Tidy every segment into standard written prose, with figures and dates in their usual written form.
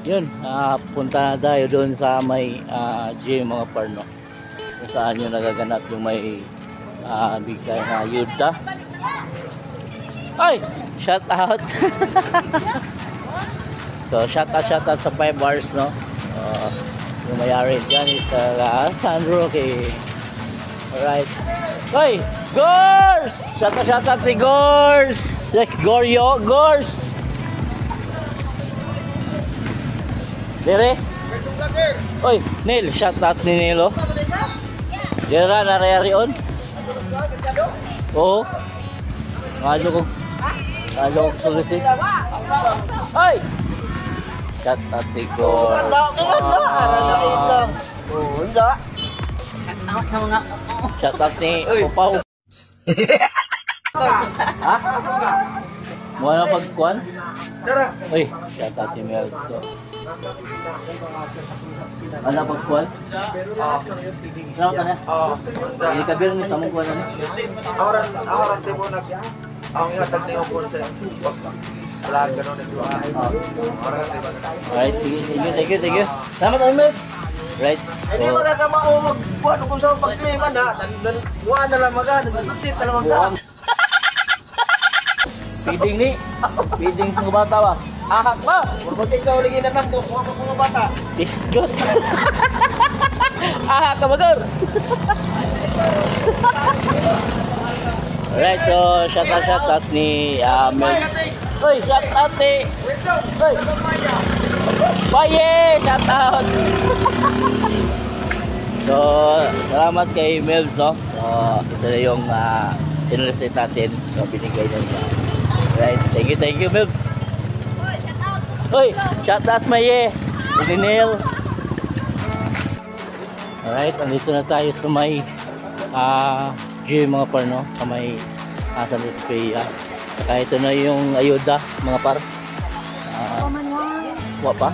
Yun, punta na tayo doon sa may gym mga parno. Kung saan yung nagaganap yung may bigay na ayuda. Ay! Shout out! So, shout out sa 5 bars, no? Yung mayari dyan is Sandro kay... Alright. Ay! Gors! Shout out si Gors! Goryo! Gors! Dire? Oy, Neil, shout out ni Nelo. Dira narayari on. Oo. Ngalo ko solusi. Oy. Shout out ni Go. Shout out ni Upaw. Ha? Mo na pagkuan? Oy, shout out ni Melso. Ano pagkuhan? Ano ka na? Hindi ka bilang sa mong kuhan na? Awaran din mo na. Ang ihatag niyo po sa alaga gano'n nito. Alright, sige. Thank you. Salamat, Ahmed. Right. Hindi magkakama o magbuhan kung saan pag-claiman ha. Buwan na lang maga. Nagsisit na lang maga. Feeding sa bata ba? Ahak ba? Pag ikaw lagi na nang kuha ko mga bata. Disgot. Ahak ka ba doon? Alright, so shout out ni Mel. Uy, shout out ni. Uy. Baye, shout out. So, salamat kay Melz, no? So, ito na yung in-receipt natin. So, binigay niya. Alright, thank you, Melz. Uy, shout out Maye, Neil. Alright, andito na tayo sa may gym mga par, no? Sa may sa display. Saka ito na yung ayuda mga par. Wa pa?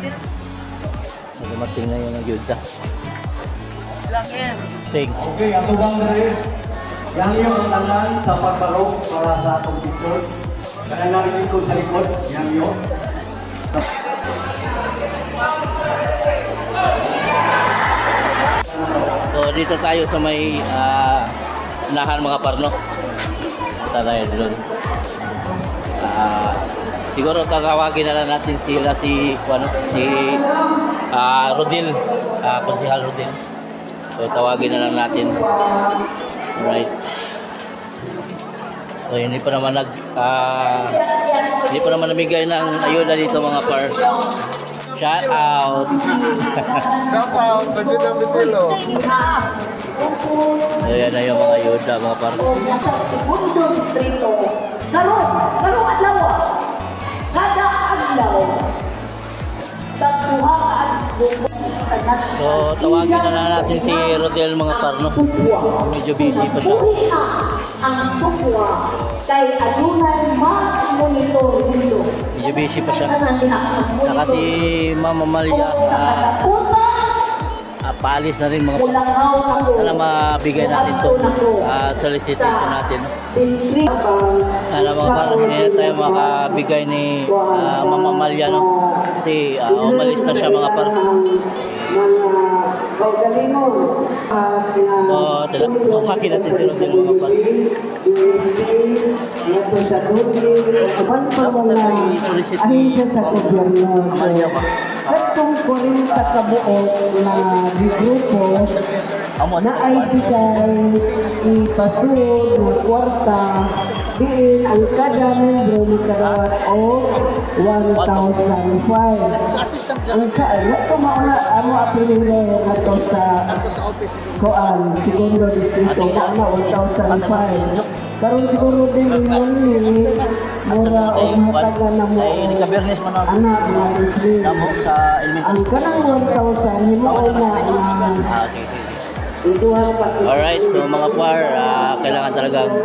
Dumating na yung ayuda. Thank you. Okay, ang ubang dali. Yang yung tanan sa pagbarok para sa atong picture. Kaya narinig ko sa likod, yang yung. So dito tayo sa may unahan mga parno. Punta tayo doon. Siguro tatawagin na lang natin si Rodil, Konsehal Rodil. So tawagin na lang natin. Alright. So hindi pa naman namigay ng ayuda dito mga par. Shout out. Shout out, Pagina Bitilo. Ayan na yung mga ayuda mga par. Karong adlaw. Kada adlaw. So tawagin na lang natin si Rodel mga par, no? Medyo busy pa siya. Ang tukwa kay adunay ma-monitor nito. Medyo busy pa siya. Saka si Mama Malia paalis na rin mga par. Sana mabigay natin ito. Solicitation natin. Sana mga par, hindi tayo makabigay ni Mama Malia, no? Kasi umalis na siya mga par. So paki natin si Rodel mga par. Dapat na i-solicit ni Mama Malia ba? Katong 40 kabuo na grupo na ay sigay ipasud ng kwarta diin ang kada membro ni karawat o 1,005. Ang saan, ito mauna amo apelilo nato sa koan, segundo distrito, mauna 1,005. Karon siguro din yung mura o matagal na mo anak na isli. Ang kanang 1,000 hinuon na Alright, so mga par, kailangan talagang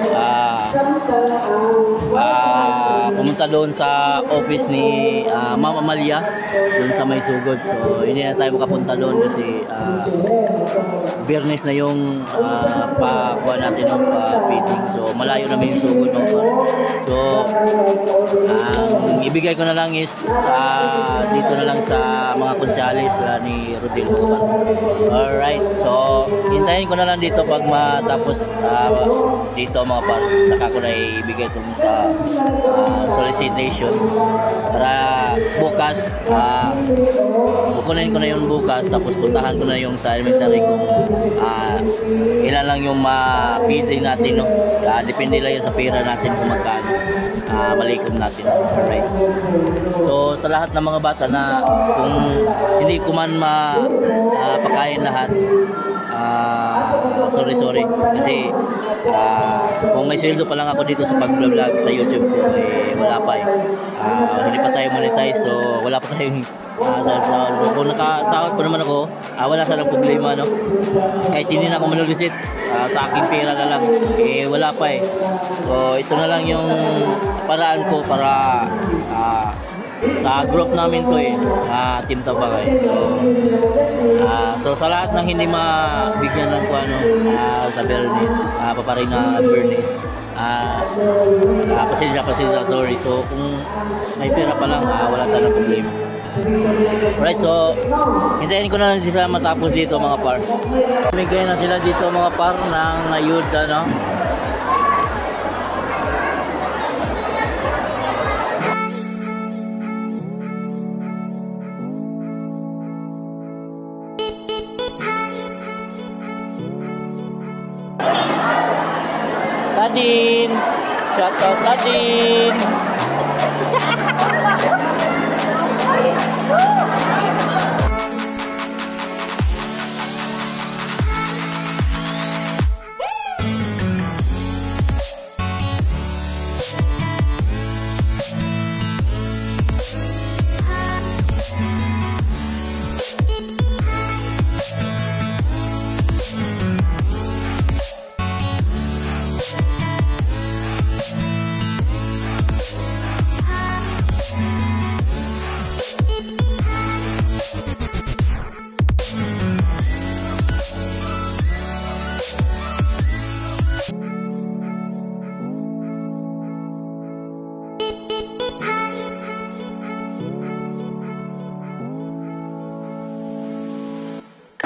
pumunta doon sa office ni Mama Malia doon sa may sugod. So hindi na tayo makapunta doon kasi Biyernes na yung pakuha natin ng feeding. So malayo naman yung sugod mga par. So ibigay ko na lang is dito ko na lang sa mga konsyales ni Rodel mga par. Alright, so hintayin ko na lang dito pag matapos dito mga par. Saka ko na ibigay ito sa solicitation para bukas kukunin ko na yung bukas, tapos puntahan ko na yung sa elementary kung ilan lang yung ma-feeding natin, no? Depende lang yun sa pera natin kung magkano malikom natin. Alright. So sa lahat ng mga bata na kung hindi ko man mapakain lahat, sorry kasi kung may sweldo pa lang ako dito sa pag-vlog sa YouTube ko, wala pa hindi pa tayo monetize, so wala pa tayong so kung nakasahod pa naman ako, wala sanang problema, no? Kahit hindi na ako manulisit, sa aking pera na lang, wala pa so ito na lang yung paraan ko para sa group namin to Team Tabakay. So sa lahat ng hindi mabigyan ng sa Bernice, paparing Bernice, pasensya, sorry. So kung may pera pa lang, wala sana problema. Alright, so hintayin ko na lang sila matapos dito mga par. Bigay na sila dito mga par ng ayuda, no? Nadine, shout out Nadine.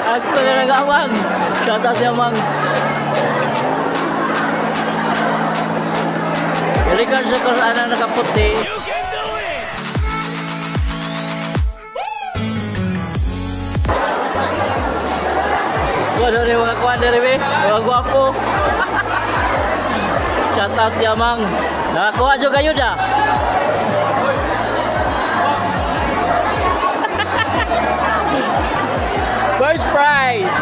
Ako na nag-awang. Shoutout niya, Mang. Record siya kung ano nakaputi. You can do it! Wala rin mga kuwander rin, mga guwapo. Shoutout niya, Mang. Nakakuha nyo kayo na. First prize!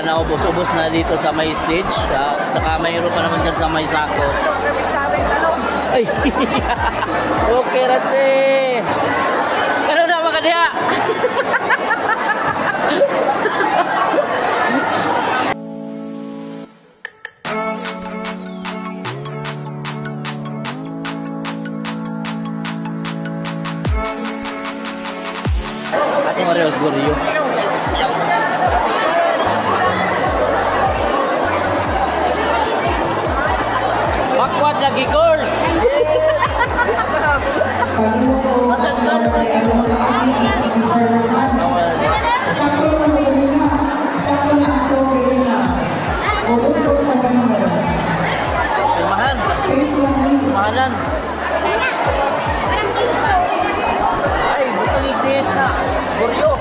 Naubos-ubos na dito sa may stage. Saka mayroon pa naman dyan sa may sako. Ay! Okay, rate! Ano na mga diha? Ako Mario Gorio. Bakwad lagi gol. Mahalan. Ay, buto ni Des na. Gorio.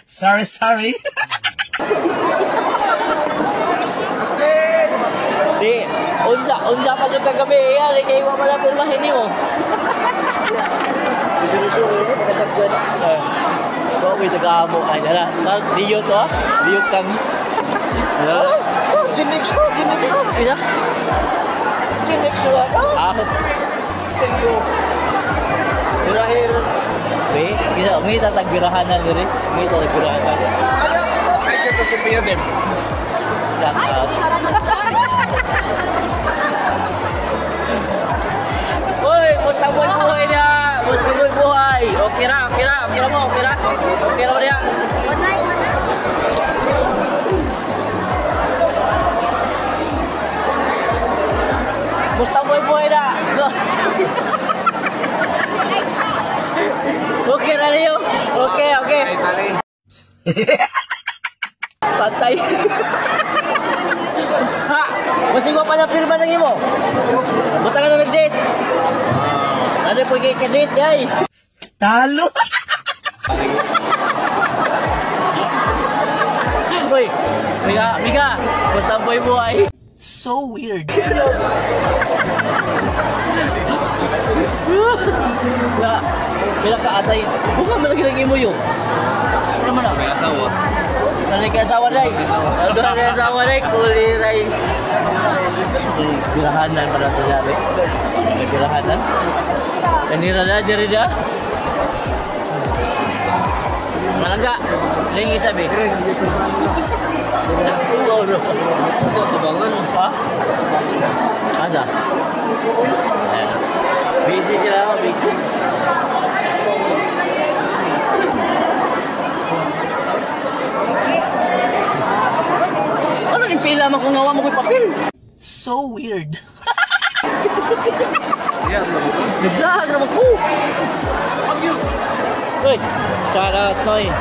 Sorry. Di, unsa pa yung kagabi. Yan, kaya mo pala pirmahin mo. Wait, nag-aamo. Ay, nala. Diyo to, Diyo kang. Ginik siya. Ina? Ginik siya. Ako. Hirahir. Be, kita tagbirahanan rin. Kita tagbirahanan. Ay, siya to supiya din. Uy, musta buhay niya. Musta buhay. Okay na mo. Okay na mo niya. buhay na. Okay na niyo. Okay. Patay. Ha! Masingwa pa na pirma ng imo. Buta ka na nag-date. Ano po kay kadate, yay? Talo! Uy, Miga, basta buhay. So weird. Bilang ka atay. Bukan mo lagi mo yun. Ano mo na? May asawa. May asawa day. May asawa day. Kuliray. Birahanan pala ito sabi. May birahanan. Kanira na, diri na. Malangga. Lingi sabi. Wow, bro. Ito, tubangan. Ha? Ada. Busy sila, busy. Ano yung pila mo kung nawa mo ko'y papel? So weird. Naglahan naman ko. Uy, shout out, Toy.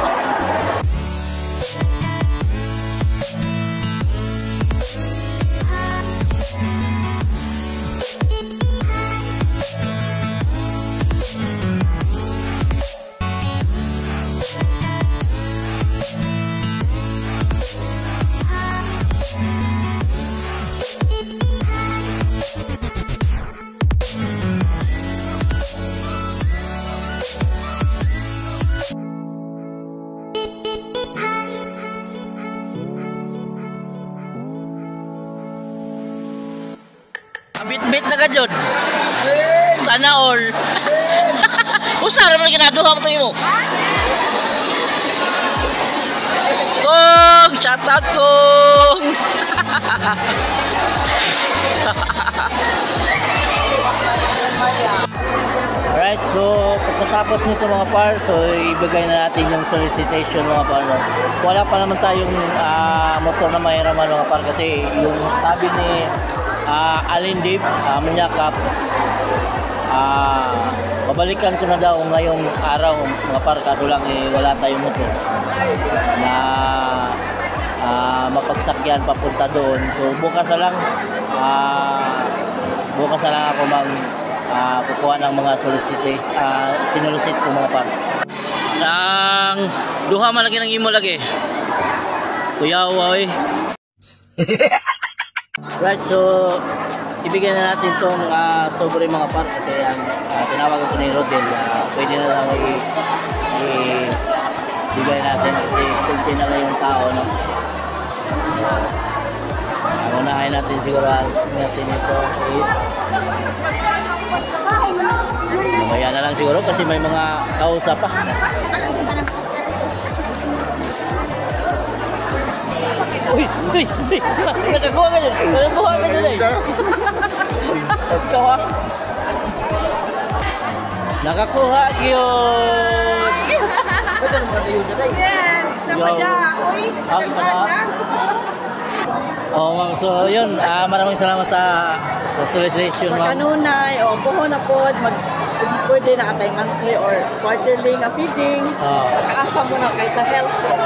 Bit-bit na ka dyan. Sana all. Usara mo na ginaduha mo ito mo. Kong! Shout out Kong! Alright, so pagkatapos nito mga par, so ibigay na natin yung solicitation mga par. Wala pa naman tayong motor na mahiraman mga par kasi yung sabi ni Alin Dave, Manyakap, babalikan ko na daw ngayong araw mga par, kaso lang wala tayong motor na mapagsakyan papunta doon. So bukas na lang ako kukuha ng mga sinulisit ko mga par. Ang duha man lagi ng imo lagi. Kuya Wawi. Right, so ibigay na natin itong sobre mga par kasi ang tinawag ito ni Rodel, pwede na lang ibigay natin kasi kunti na lang yung tao, no? Unahin natin siguro natin ito is mamaya na lang siguro kasi may mga kausap pa. Uy! Nakakuha ka dyan! Nakakuha ka dyan eh! Ikaw ha? Nakakuha yun! Yes! Napada! Uy! Oh, ma'am. So, yun. Maraming salamat sa solicitation, Sa ma'am. kanunay, o buho na po, pwede na atay monthly or quarterly nga feeding. Pagkaasa mo na kay sa health po.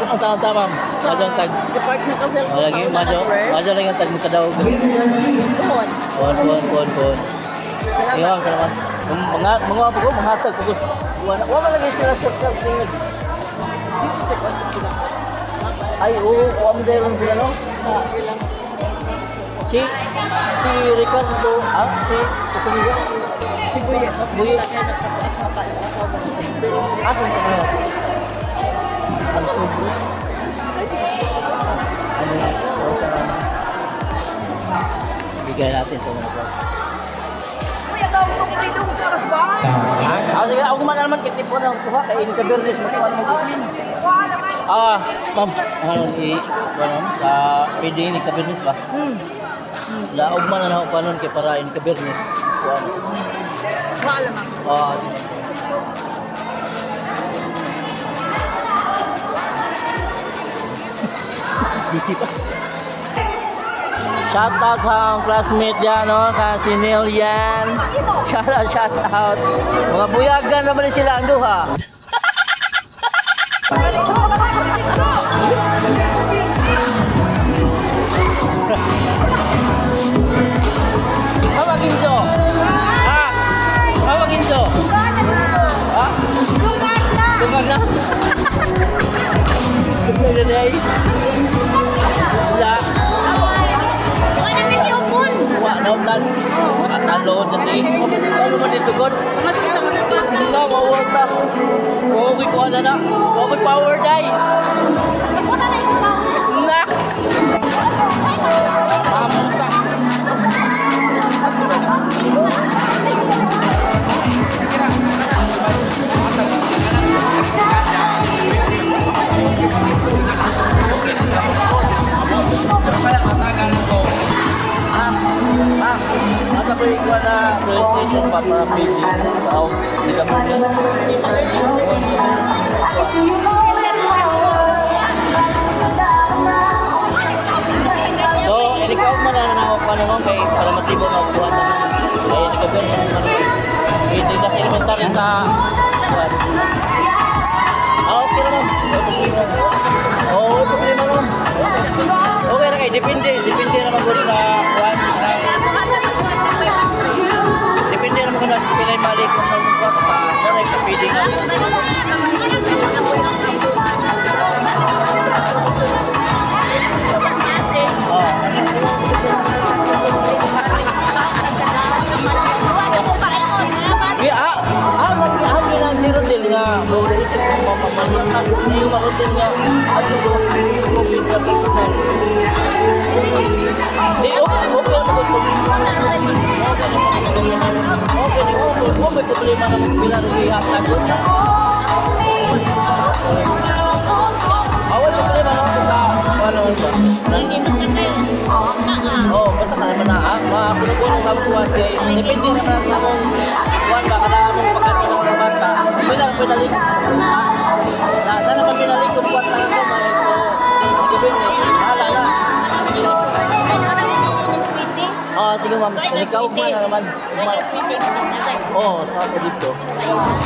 Ang taon-taon, ma'am. Madyan tag. Department of Health. Lagi, madyan lang yung tag mukadaw. Buhon. Pon. Iyo, ma'am. Salamat. Mga po ko, mga tag. Wala lagi sila sa tingin. Ay, oo. Kuha mo dahil lang sila, no? Si Ricardo, si Buyet. Buyet. Asan ka na? Ang subro. Ano na? Bigay natin ito mga vlog. Kuya, daw sa kulidong karas ba? Sige, ako man naman kitip ko ng kuha kay Inka Bernes. Ma'am, sa pwede Inka Bernes ba? Laog man na ako pa nun kay para Inka Bernes. Wala man. Busy pa. Shout out sa classmate yan, no? Si Neil yan. Shout out. Mga buyagan naman sila ang duha. Mama Ginjo. Ha? Mama Ginjo. Ha? Lumag na. Lumag na day. Wala. Nautan. Nalood na siya. Ano man dito, God? Wala, mawawag na. Mawawag ko na na. Mawawag power die. Nak! Mamunta. Masa ko ikaw na presentation pa para page tao di ka man so ini ko man na ako panahon kay para matibo na ako kay ini ka ben hindi na elementary sa okay naman problema naman okay na kay depende naman ko sa depende naman kung nasa pilay mali kung magbubuhat pa correct na feeding na din nga hindi marutin nga may problema naman sila nag-ihat na doon. Awal problema naman sa ano ba? Oo, basta naman na makakulong ang buwan kay depende naman sa mong buwan ba kada mong pagkatulong ng bata. Bilang pinalik. Sana naman pinalik kung buwan na ito may depende. Hala na. Sige ma'am, ikaw ba na naman? Oo, tapos dito.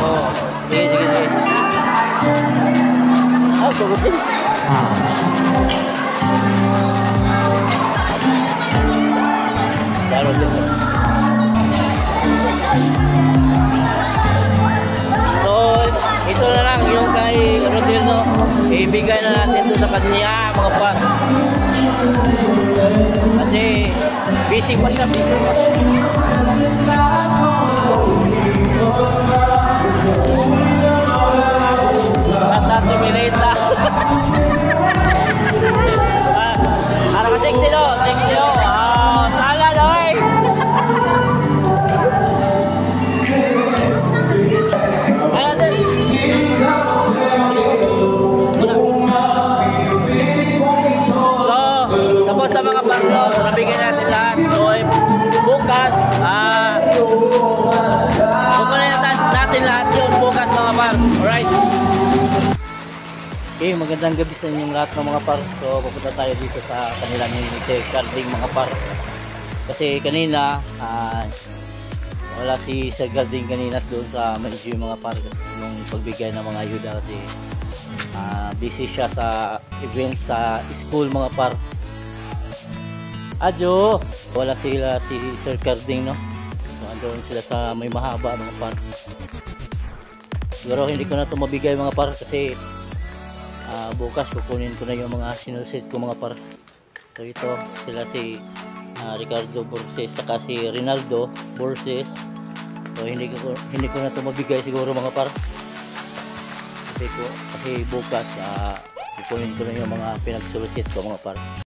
Oo, sige. Pagod din. Lalo din. So, ito na lang yung kay Rodilno. Ibigay na natin ito sa kanya, mga pan. Kasi busy pa siya. At minita. Para ka check silo. Sala doy. Tapos sa mga banglo, nabigyan natin lahat. So, bukas, kukunin natin lahat yun bukas mga par. Alright. Okay, magandang gabi sa inyong lahat ng mga par. So, pupunta tayo dito sa kanila ni Sir Garding mga par. Kasi kanina, wala si Sir Garding kanina doon sa Medyo mga par. Yung pagbigay ng mga ayuda kasi busy siya sa event sa school mga par. Adyo! Wala sila si Sir Garding, no? So, andun sila sa may mahaba mga par. Siguro hindi ko na ito mabigay mga par kasi bukas kukunin ko na yung mga sinusit ko mga par. So ito sila si Ricardo Borges saka si Rinaldo Borges. So hindi ko na ito mabigay siguro mga par. Kasi bukas kukunin ko na yung mga pinagsulit ko mga par.